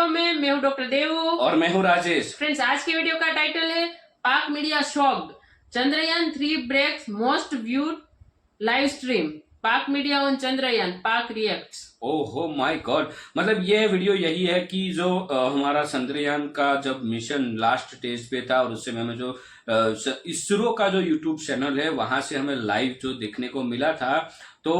में मैं हूं डॉक्टर देव और मैं हूं राजेश। फ्रेंड्स, आज की वीडियो का टाइटल है Pak media shocked, Chandrayaan 3 breaks most viewed live stream, Pak media on Chandrayaan, Pak reacts. ओहो माय गॉड, मतलब ये वीडियो यही है कि जो हमारा चंद्रयान का जब मिशन लास्ट स्टेज पे था और उससे हमें जो इसरो का जो यूट्यूब चैनल है वहां से हमें लाइव जो देखने को मिला था, तो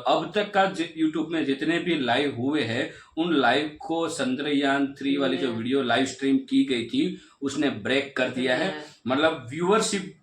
अब तक का यूट्यूब में जितने भी लाइव हुए हैं उन लाइव को चंद्रयान 3 वाली जो वीडियो लाइव स्ट्रीम की गई थी उसने ब्रेक कर दिया है। मतलब व्यूअरशिप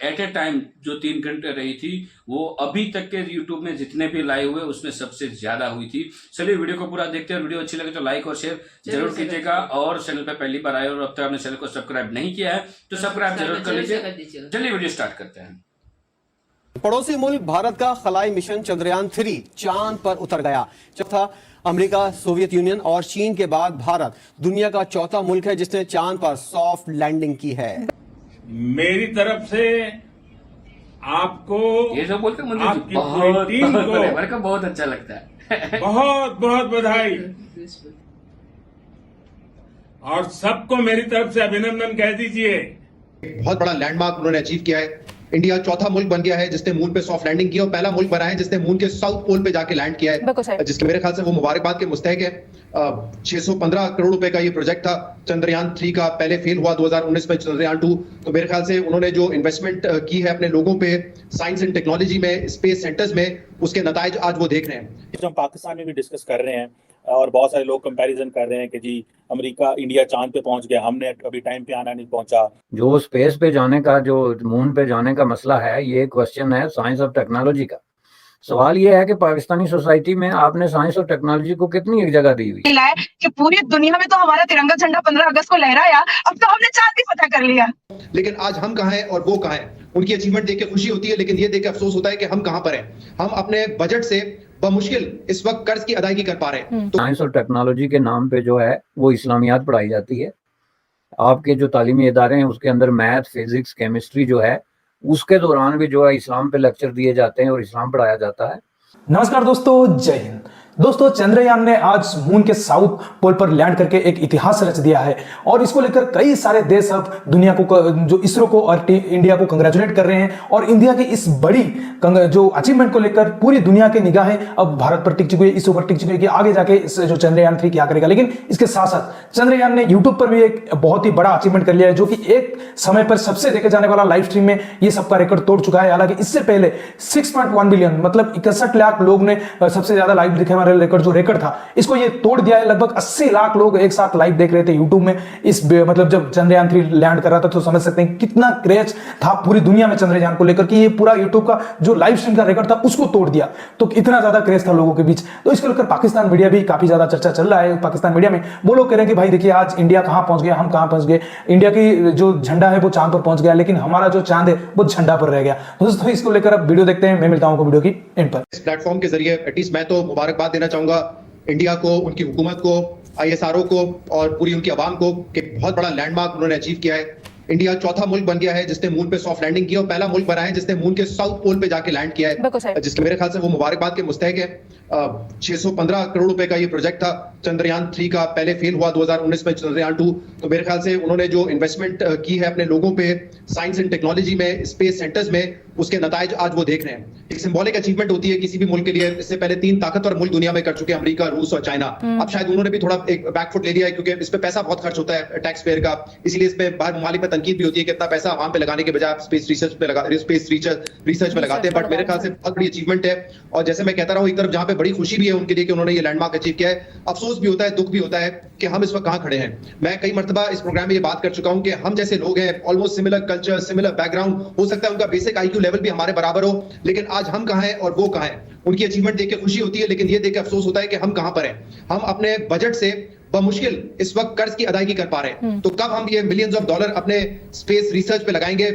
एट ए टाइम जो 3 घंटे रही थी वो अभी तक के यूट्यूब में जितने भी लाइव हुए उसमें सबसे ज्यादा हुई थी। चलिए वीडियो को पूरा देखते हैं। वीडियो अच्छी लगे तो लाइक और शेयर जरूर कीजिएगा और चैनल पे पहली बार आए और अब तक आपने चैनल को सब्सक्राइब नहीं किया है तो सब्सक्राइब जरूर कर लीजिए। चलिए वीडियो स्टार्ट करते हैं। पड़ोसी मुल्क भारत का खलाई मिशन चंद्रयान 3 चांद पर उतर गया। चौथा अमेरिका, सोवियत यूनियन और चीन के बाद भारत दुनिया का चौथा मुल्क है जिसने चांद पर सॉफ्ट लैंडिंग की है। मेरी तरफ से आपको, ये जो बोलते हैं मुझे आपकी बहुत टीम को मेरे को बहुत अच्छा लगता है। बहुत बहुत बधाई और सबको मेरी तरफ से अभिनंदन कह दीजिए। बहुत बड़ा लैंडमार्क उन्होंने अचीव किया है। इंडिया चौथा मुल्क बन गया है जिसने मून पे सॉफ्ट लैंडिंग की और पहला मुल्क बना है जिसने मून के साउथ पोल पे जाके लैंड किया है, जिसके मेरे ख्याल से वो मुबारकबाद के मुस्तहक है। 615 करोड़ रुपए का ये प्रोजेक्ट था चंद्रयान 3 का, पहले फेल हुआ 2019 में चंद्रयान 2। तो मेरे ख्याल से उन्होंने जो इन्वेस्टमेंट की है अपने लोगों पे, साइंस एंड टेक्नोलॉजी में, स्पेस सेंटर्स में, उसके नताइज आज वो देख रहे हैं। जो हम पाकिस्तान में भी डिस्कस कर रहे हैं और बहुत सारे लोग कंपैरिजन कर रहे हैं कि जी अमेरिका, इंडिया चांद पे पहुंच गया, हमने अभी टाइम पे आना नहीं पहुंचा। जो स्पेस पे जाने का, जो मून पे जाने का मसला है, ये क्वेश्चन है साइंस और टेक्नोलॉजी का। सवाल ये है कि पाकिस्तानी सोसाइटी में आपने साइंस और टेक्नोलॉजी को कितनी एक जगह दी हुई है कि पूरी दुनिया में तो हमारा तिरंगा झंडा 15 अगस्त को लहराया, अब तो हमने चांद भी फतह कर लिया। लेकिन आज हम कहाँ हैं और वो कहाँ हैं? उनकी अचीवमेंट देख के खुशी होती है, लेकिन ये देख के अफसोस होता है कि हम कहाँ पर हैं। हम अपने बजट से बमुश्किल इस वक्त कर्ज की अदायगी कर पा रहे हैं। तो साइंस और टेक्नोलॉजी के नाम पे जो है वो इस्लामियात पढ़ाई जाती है। आपके जो तालीमी इदारे हैं उसके अंदर मैथ, फिजिक्स, केमिस्ट्री जो है उसके दौरान भी जो है इस्लाम पे लेक्चर दिए जाते हैं और इस्लाम पढ़ाया जाता है। नमस्कार दोस्तों, जय हिंद। दोस्तों, चंद्रयान ने आज मून के साउथ पोल पर लैंड करके एक इतिहास रच दिया है और इसको लेकर कई सारे देश अब दुनिया को, जो इसरो को और इंडिया को कंग्रेचुलेट कर रहे हैं और इंडिया की इस बड़ी जो अचीवमेंट को लेकर पूरी दुनिया की निगाहें अब भारत पर टिक चुकी है, इसरो पर टिक चुकी है कि आगे जाके जो चंद्रयान 3 क्या करेगा। लेकिन इसके साथ साथ चंद्रयान ने यूट्यूब पर भी एक बहुत ही बड़ा अचीवमेंट कर लिया है, जो कि एक समय पर सबसे देखे जाने वाला लाइव स्ट्रीम में ये सबका रिकॉर्ड तोड़ चुका है। हालांकि इससे पहले 6.1 बिलियन मतलब 61 लाख लोग ने सबसे ज्यादा लाइव देखे, हमारे रिकॉर्ड जो रिकॉर्ड था इसको ये तोड़ दिया है। लगभग 80 लाख लोग एक साथ लाइव देख रहे थे यूट्यूब में। इस मतलब जब चंद्रयान 3 लैंड कर रहा था तो समझ सकते हैं कितना क्रेज था पूरी दुनिया में चंद्रयान को लेकर कि ये पूरा यूट्यूब का जो लाइव स्ट्रीम का रिकॉर्ड था उसको तोड़ दिया। तो इतना ज्यादा क्रेज था लोगों के बीच। तो इसको लेकर पाकिस्तान मीडिया भी काफी ज्यादा चर्चा चल रहा है। पाकिस्तान मीडिया में वो लोग कह रहे हैं कि भाई देखिए आज इंडिया कहां पहुंच गया, हम कहां पहुंच गए। इंडिया की जो झंडा है वो चांद पर पहुंच गया, लेकिन हमारा जो चांद है वो झंडा पर रह गया। दोस्तों, इसको लेकर अब वीडियो देखते हैं। मैं मिलता हूं वीडियो की एंड पर। इस प्लेटफॉर्म के जरिए एटलीस्ट मैं तो मुबारकबाद देना चाहूंगा इंडिया को, उनकी हुकूमत को, ISRO को और पूरी उनकी आवाम को कि बहुत बड़ा लैंडमार्क उन्होंने अचीव किया है। इंडिया चौथा मुल्क बन गया है जिसने मून पे सॉफ्ट लैंडिंग की और पहला मुल्क बना है जिसने मून के साउथ पोल पे जाके लैंड किया है, जिसके मेरे ख्याल से वो मुबारकबाद के मुस्तहक है। 615 करोड़ रुपए का ये प्रोजेक्ट था चंद्रयान 3 का, पहले फेल हुआ 2019 में चंद्रयान 2। तो मेरे ख्याल से उन्होंने जो इन्वेस्टमेंट की है अपने लोगों पे, साइंस एंड टेक्नोलॉजी में, स्पेस सेंटर्स में, उसके नताइज आज वो देख रहे हैं। एक सिंबॉलिक अचीवमेंट होती है किसी भी मुल्क के लिए। इससे पहले 3 ताकतवर मुल्क दुनिया में कर चुके हैं, अमेरिका, रूस और चाइना। अब शायद उन्होंने भी थोड़ा एक बैकफुट ले लिया है क्योंकि इस पे पैसा बहुत खर्च होता है टैक्स पेयर का, इसलिए इस पे बाहर ममालिक पे तनकीद भी होती है कि इतना पैसा आवाम पे लगाने के बजाय स्पेस रिसर्च में लगाते हैं। बट मेरे ख्याल से बहुत बड़ी अचीवमेंट है और जैसे मैं कहता रहा हूँ, एक तरफ जहां पे बड़ी खुशी भी है उनके लिए कि उन्होंने ये लैंडमार्क अचीव किया है, अफसोस भी होता है, दुख भी होता है कि हम इस वक्त कहां खड़े हैं। मैं कई मर्तबा इस प्रोग्राम में ये बात कर चुका हूं कि हम जैसे लोग हैं, almost similar culture, similar background, हो सकता है उनका बेसिक IQ लेवल भी हमारे बराबर हो, लेकिन आज हम कहां हैं और वो कहां हैं। उनकी अचीवमेंट देख के खुशी होती है, लेकिन ये देख के अफसोस होता है कि हम कहां पर हैं। हम अपने बजट से बमुश्किल इस वक्त कर्ज की अदायगी कर पा रहे हैं। तो कब हम ये मिलियंस ऑफ डॉलर अपने स्पेस रिसर्च पे लगाएंगे,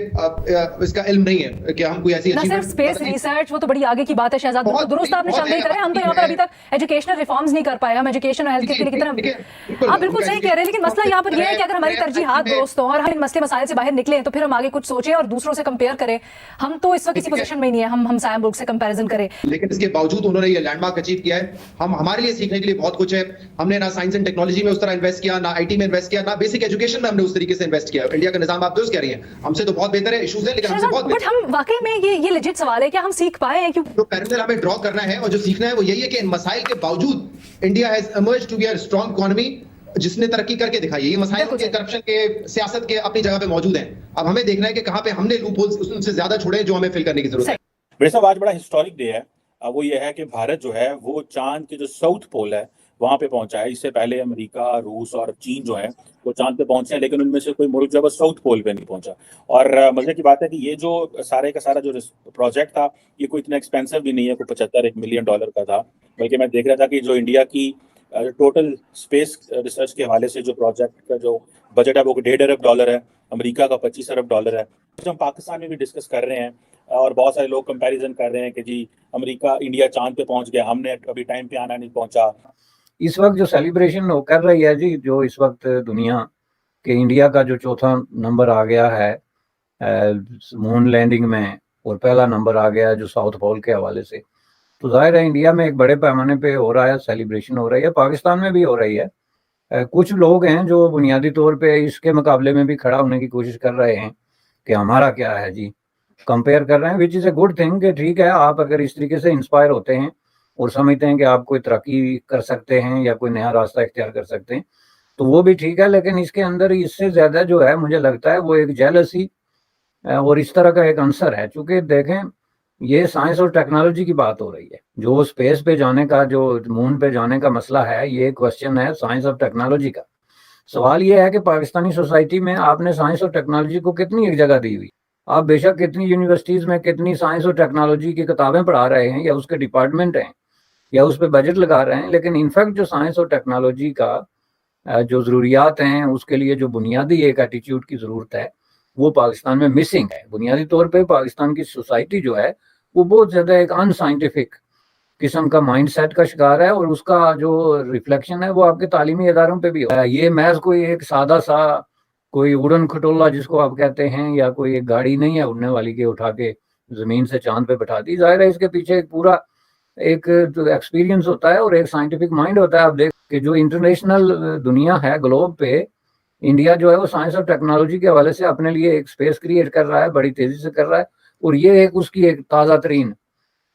इसका इल्म नहीं है कि हम कोई ऐसी सिर्फ स्पेस रिसर्च, वो तो बड़ी आगे की बात है शहजाद। तो दुरुस्त आपने शब्द नहीं करे। हम तो यहाँ पर अभी तक एजुकेशनल रिफॉर्म्स नहीं कर पाए। हम एजुकेशन और हेल्थ केयर के लिए कितना, आप बिल्कुल सही कह रहे हैं, लेकिन मसला यहाँ पर यह है कि अगर हमारी तरजीहात दुरुस्त हो और हम इन मसले मसाइल से बाहर निकले तो फिर हम आगे कुछ सोचें और दूसरों से कंपेयर करें। हम तो इस वक्त किसी पोजीशन में नहीं है हम साया मुल्क से कंपैरिजन करें। लेकिन इसके बावजूद उन्होंने ये लैंडमार्क अचीव किया है। हम हमारे लिए सीखने के लिए बहुत कुछ है। हमने ना साइंस एंड टेक्नोलॉजी टेक्नोलॉजी में उस तरह इन्वेस्ट किया, ना आईटी में इन्वेस्ट किया, ना बेसिक एजुकेशन में हमने उस तरीके से इन्वेस्ट किया। इंडिया का निजाम आप दुरुस्त कह रही हैं, हमसे तो बहुत बेहतर है, इश्यूज है लेकिन हमसे बहुत बट हम वाकई में ये लेजिट सवाल है, क्या हम सीख पाए हैं? जो पैरेलल हमें ड्रॉ करना है और जो सीखना है वो यही है कि इन मसाइल के बावजूद India has emerged to be a strong economy जिसने तरक्की करके दिखाई है। ये मसाइल के, करप्शन के, सियासत के अपनी जगह पे मौजूद हैं। अब हमें देखना है कि कहां पे हमने लूप होल्स उससे ज्यादा छोड़े जो हमें फिल करने की जरूरत है। मेरे साहब आज बड़ा हिस्टोरिक डे है। वो ये है कि भारत जो है वो चांद के जो साउथ पोल है वहां पे पहुंचा है। इससे पहले अमेरिका, रूस और चीन जो है वो चांद पे पहुंचे हैं, लेकिन उनमें से कोई मुल्क जो है वो साउथ पोल पे नहीं पहुंचा। और मजे की बात है कि ये जो सारे का सारा जो प्रोजेक्ट था ये कोई इतना एक्सपेंसिव भी नहीं है, कोई $75 मिलियन का था। बल्कि मैं देख रहा था कि जो इंडिया की टोटल स्पेस रिसर्च के हवाले से जो प्रोजेक्ट का जो बजट है वो $1.5 अरब है, अमेरिका का $25 अरब है। जो हम पाकिस्तान में भी डिस्कस कर रहे हैं और बहुत सारे लोग कंपैरिजन कर रहे हैं कि जी अमेरिका, इंडिया चांद पे पहुंच गया, हमने अभी टाइम पे आना नहीं पहुंचा। इस वक्त जो सेलिब्रेशन हो कर रही है जी, जो इस वक्त दुनिया के इंडिया का जो चौथा नंबर आ गया है मून लैंडिंग में और पहला नंबर आ गया है जो साउथ पोल के हवाले से, तो जाहिर है इंडिया में एक बड़े पैमाने पे हो रहा है, सेलिब्रेशन हो रही है, पाकिस्तान में भी हो रही है। कुछ लोग हैं जो बुनियादी तौर पे इसके मुकाबले में भी खड़ा होने की कोशिश कर रहे हैं कि हमारा क्या है जी, कंपेयर कर रहे हैं, which is a good thing कि ठीक है, आप अगर इस तरीके से इंस्पायर होते हैं और समझते हैं कि आप कोई तरक्की कर सकते हैं या कोई नया रास्ता इख्तियार कर सकते हैं तो वो भी ठीक है। लेकिन इसके अंदर इससे ज़्यादा जो है मुझे लगता है वो एक जेलसी और इस तरह का एक आंसर है। चूँकि देखें ये साइंस और टेक्नोलॉजी की बात हो रही है, जो स्पेस पे जाने का, जो मून पे जाने का मसला है, ये क्वेश्चन है साइंस और टेक्नोलॉजी का। सवाल ये है कि पाकिस्तानी सोसाइटी में आपने साइंस और टेक्नोलॉजी को कितनी एक जगह दी हुई। आप बेशक कितनी यूनिवर्सिटीज़ में कितनी साइंस और टेक्नोलॉजी की किताबें पढ़ा रहे हैं या उसके डिपार्टमेंट हैं या उस पर बजट लगा रहे हैं, लेकिन इनफैक्ट जो साइंस और टेक्नोलॉजी का जो ज़रूरियात हैं उसके लिए जो बुनियादी एक एटीट्यूड की ज़रूरत है वो पाकिस्तान में मिसिंग है। बुनियादी तौर पे पाकिस्तान की सोसाइटी जो है वो बहुत ज़्यादा एक अनसाइंटिफिक किस्म का माइंड सेट का शिकार है और उसका जो रिफ्लेक्शन है वो आपके तालीमी इदारों पे भी है। ये महज कोई एक सादा सा कोई उड़न खटोला जिसको आप कहते हैं या कोई एक गाड़ी नहीं है उड़ने वाली के उठा के ज़मीन से चांद पे बैठा दी। जाहिर है इसके पीछे एक पूरा एक एक्सपीरियंस होता है और एक साइंटिफिक माइंड होता है। आप देख कि जो इंटरनेशनल दुनिया है ग्लोब पे, इंडिया जो है वो साइंस और टेक्नोलॉजी के हवाले से अपने लिए एक स्पेस क्रिएट कर रहा है, बड़ी तेजी से कर रहा है और ये एक उसकी एक ताज़ा तरीन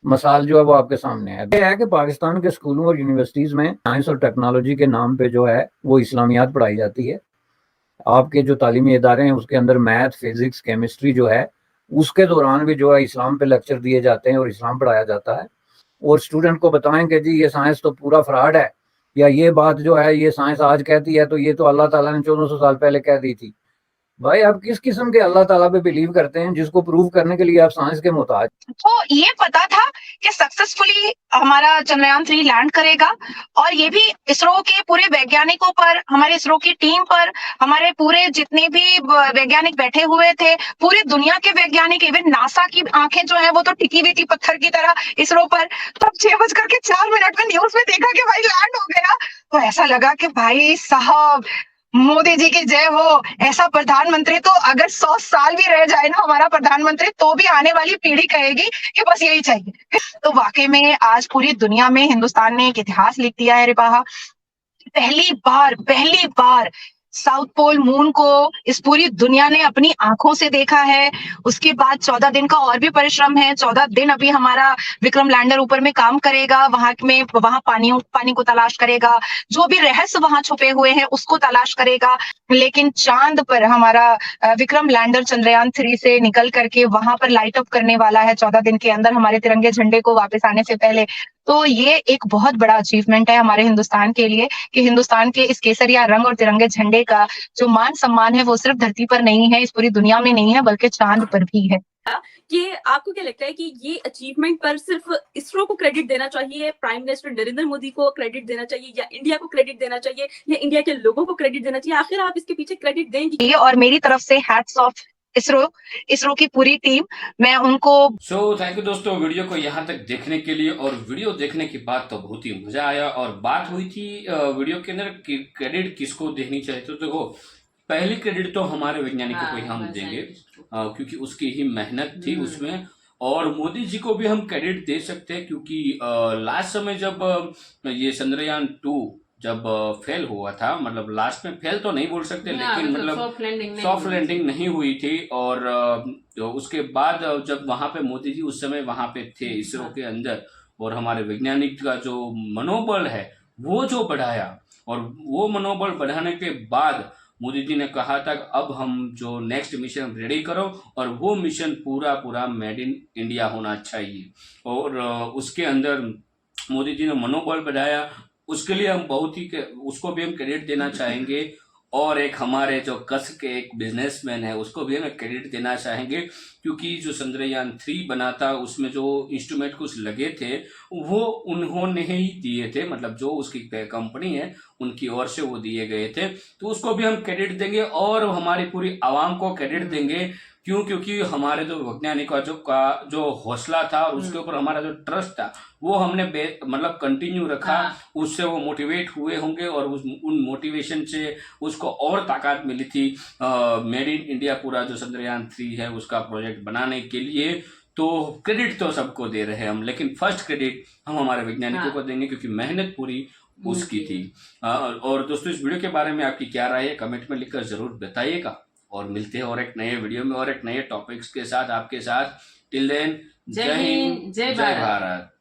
मसाल जो है वो आपके सामने है। यह है कि पाकिस्तान के स्कूलों और यूनिवर्सिटीज़ में साइंस और टेक्नोलॉजी के नाम पे जो है वो इस्लामियात पढ़ाई जाती है। आपके जो तालीमी इदारे हैं उसके अंदर मैथ, फिजिक्स, केमिस्ट्री जो है उसके दौरान भी जो है इस्लाम पे लेक्चर दिए जाते हैं और इस्लाम पढ़ाया जाता है। और स्टूडेंट को बताएं कि जी ये साइंस तो पूरा फ्रॉड है या ये बात जो है ये साइंस आज कहती है तो ये तो अल्लाह ताला ने 1400 साल पहले कह दी थी। भाई आप किस किस्म के अल्लाह ताला पे बिलीव करते हैं जिसको प्रूव करने के लिए आप साइंस के मोहताज? तो ये पता था कि सक्सेसफुली हमारा चंद्रयान 3 लैंड करेगा और ये भी इसरो के पूरे वैज्ञानिकों पर, हमारे इसरो की टीम पर, हमारे पूरे जितने भी वैज्ञानिक बैठे हुए थे, पूरी दुनिया के वैज्ञानिक, इवन नासा की आंखें जो है वो तो टिकी हुई थी पत्थर की तरह इसरो पर। तो 6:04 में न्यूज में देखा कि भाई लैंड हो गया, तो ऐसा लगा कि भाई साहब मोदी जी की जय हो। ऐसा प्रधानमंत्री तो अगर 100 साल भी रह जाए ना हमारा प्रधानमंत्री, तो भी आने वाली पीढ़ी कहेगी कि बस यही चाहिए। तो वाकई में आज पूरी दुनिया में हिंदुस्तान ने एक इतिहास लिख दिया है रिपाहा। पहली बार साउथ पोल मून को इस पूरी दुनिया ने अपनी आंखों से देखा है। उसके बाद 14 दिन का और भी परिश्रम है। 14 दिन अभी हमारा विक्रम लैंडर ऊपर में काम करेगा, वहां पानी को तलाश करेगा, जो भी रहस्य वहां छुपे हुए हैं उसको तलाश करेगा। लेकिन चांद पर हमारा विक्रम लैंडर चंद्रयान 3 से निकल करके वहां पर लाइट अप करने वाला है 14 दिन के अंदर हमारे तिरंगे झंडे को वापस आने से पहले। तो ये एक बहुत बड़ा अचीवमेंट है हमारे हिंदुस्तान के लिए कि हिंदुस्तान के इस केसरिया रंग और तिरंगे झंडे का जो मान सम्मान है वो सिर्फ धरती पर नहीं है, इस पूरी दुनिया में नहीं है, बल्कि चांद पर भी है। कि आपको क्या लगता है कि ये अचीवमेंट पर सिर्फ इसरो को क्रेडिट देना चाहिए, प्राइम मिनिस्टर नरेंद्र मोदी को क्रेडिट देना चाहिए, या इंडिया को क्रेडिट देना चाहिए, या इंडिया के लोगों को क्रेडिट देना चाहिए? आखिर आप इसके पीछे क्रेडिट देंगे? और मेरी तरफ से हैट्स ऑफ इसरो की पूरी टीम, मैं उनको थैंक यू दोस्तों वीडियो को यहाँ तक देखने के लिए। और वीडियो देखने के बाद तो बहुत ही मजा आया और बात हुई थी वीडियो के अंदर कि क्रेडिट किसको देनी चाहिए। तो देखो पहली क्रेडिट तो हमारे वैज्ञानिकों को ही हम देंगे क्योंकि उसकी ही मेहनत थी उसमें, और मोदी जी को भी हम क्रेडिट दे सकते हैं क्योंकि लास्ट समय जब ये चंद्रयान 2 जब फेल हुआ था, मतलब लास्ट में फेल तो नहीं बोल सकते, हाँ, लेकिन मतलब मतलब सॉफ्ट लैंडिंग नहीं हुई थी। और तो उसके बाद जब वहां पे मोदी जी उस समय वहां पे थे इसरो के अंदर, और हमारे वैज्ञानिक का जो मनोबल है वो जो बढ़ाया, और वो मनोबल बढ़ाने के बाद मोदी जी ने कहा था कि अब हम जो नेक्स्ट मिशन रेडी करो, और वो मिशन पूरा पूरा मेड इन इंडिया होना चाहिए। और उसके अंदर मोदी जी ने मनोबल बढ़ाया, उसके लिए हम बहुत ही उसको भी हम क्रेडिट देना चाहेंगे। और एक हमारे जो कच्छ के एक बिजनेसमैन है उसको भी हमें क्रेडिट देना चाहेंगे, क्योंकि जो चंद्रयान 3 बना था उसमें जो इंस्ट्रूमेंट कुछ लगे थे वो उन्होंने ही दिए थे, मतलब जो उसकी कंपनी है उनकी ओर से वो दिए गए थे। तो उसको भी हम क्रेडिट देंगे और हमारी पूरी आवाम को क्रेडिट देंगे। क्यों? क्योंकि हमारे जो वैज्ञानिकों का जो हौसला था और उसके ऊपर हमारा जो ट्रस्ट था वो हमने मतलब कंटिन्यू रखा। हाँ। उससे वो मोटिवेट हुए होंगे और उन मोटिवेशन से उसको और ताकत मिली थी मेड इन इंडिया पूरा जो चंद्रयान 3 है उसका प्रोजेक्ट बनाने के लिए। तो क्रेडिट तो सबको दे रहे हैं हम, लेकिन फर्स्ट क्रेडिट हम हमारे वैज्ञानिकों को देंगे, क्योंकि मेहनत पूरी उसकी थी। और दोस्तों, इस वीडियो के बारे में आपकी क्या राय है कमेंट में लिखकर जरूर बताइएगा, और मिलते हैं और एक नए वीडियो में और एक नए टॉपिक्स के साथ आपके साथ। टिल देन, जय हिंद, जय भारत।